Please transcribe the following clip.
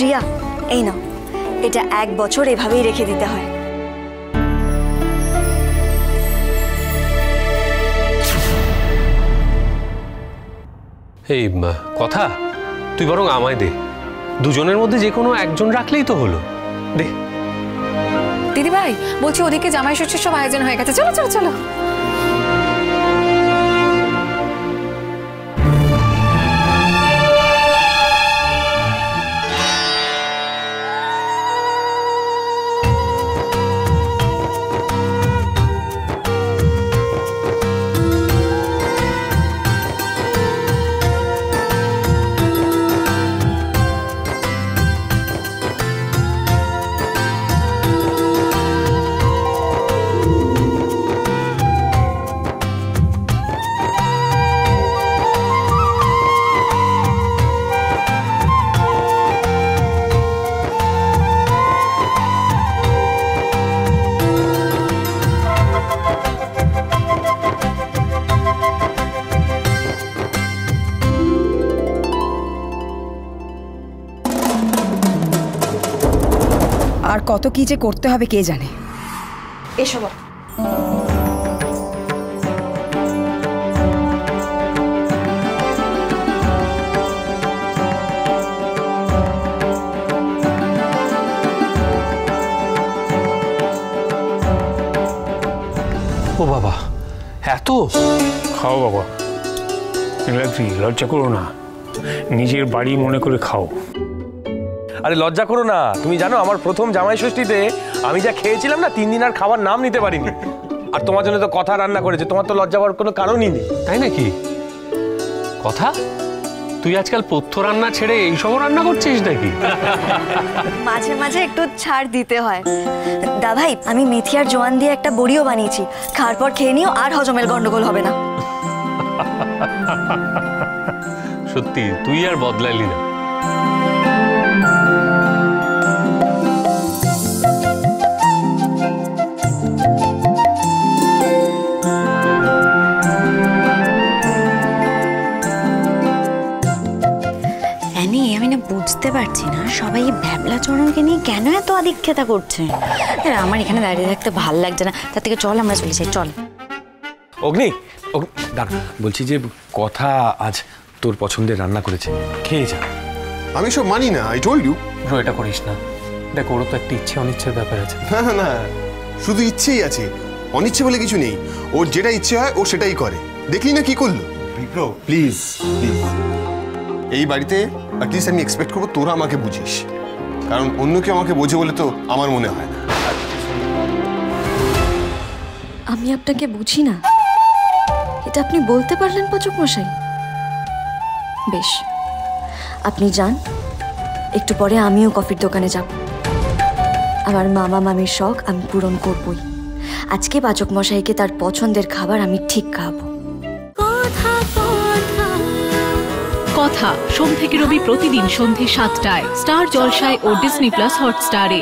প্রিয়া, এই নাও, এটা 1 বছর এভাবেই রেখে দিতে হয়। এই কথা তুই বরং আমায় দে, দুজনের মধ্যে যে কোনো একজন রাখলেই তো হলো। দে। দিদি ভাই বলছি ওদিকে জামাই ষষ্ঠীর সব আয়োজন হয়ে গেছে, চলো চলো চলো। আর কত কি যে করতে হবে কে জানে। এসো বাবা। ও বাবা, এত খাও বাবা, নীলাদ্রি লজ্জা করো না, নিজের বাড়ি মনে করে খাও। আরে লজ্জা করো না, তুমি জানো আমার প্রথম জামাই ষষ্ঠীতে আমি যা খেয়েছিলাম না 3 দিন আর খাবার নাম নিতে পারিনি। আর তোমার জন্য তো কথা রান্না করেছে, তোমার তো লজ্জা পাওয়ার কোনো কারণই নেই। তাই নাকি? কথা তুই আজকাল পথ্য রান্না ছেড়ে এইসব রান্না করছিস নাকি? মাঝে মাঝে একটু ছাড় দিতে হয়। দা ভাই, আমি মেথি আর জোয়ান দিয়ে একটা বড়িও বানিয়েছি, খাওয়ার পর খেয়ে নিও, আর হজমের গন্ডগোল হবে না। সত্যি তুই আর বদলালি না। আমি না বুঝতে পারছি না সবাই ভ্যাবলা চরণকে নিয়ে কেন এত আদিক্ষেতা করছে। আমার এখানে দাঁড়িয়ে থাকতে ভাল লাগছে না, তার থেকে চল আমরা চলে যাই। চল অগ্নি, দাঁড়া, বলছি যে কথা আজ তোর পছন্দের রান্না করেছে, খেয়ে যা। আমি সব মানি না, আই টোল্ড ইউ। ব্রো এটা করিস না, দেখ ওরও তো একটা ইচ্ছে অনিচ্ছের ব্যাপার আছে। না না, শুধু ইচ্ছেই আছে, অনিচ্ছে বলে কিছু নেই। ওর যেটা ইচ্ছে হয় ও সেটাই করে। দেখলি না কি করলো? বিপ্লব প্লিজ প্লিজ, এই বাড়িতে অ্যাটলিস্ট আমি এক্সপেক্ট করবো তোরা আমাকে বুঝিস, কারণ অন্য কেউ আমাকে বোঝে বলে তো আমার মনে হয় না। আমি আপনাকে বুঝি না, এটা আপনি বলতে পারলেন পাচক মশাই? বেশ, আপনি যান, একটু পরে আমিও কফির দোকানে যাব। আমার মামা মামির শখ আমি পূরণ করবই। আজকে পাচক মশাইকে তার পছন্দের খাবার আমি ঠিক খাওয়াবো। কথা সোম থেকে রবি প্রতিদিন সন্ধ্যে 7টায় স্টার জলসায় ও ডিজনি প্লাস হটস্টারে।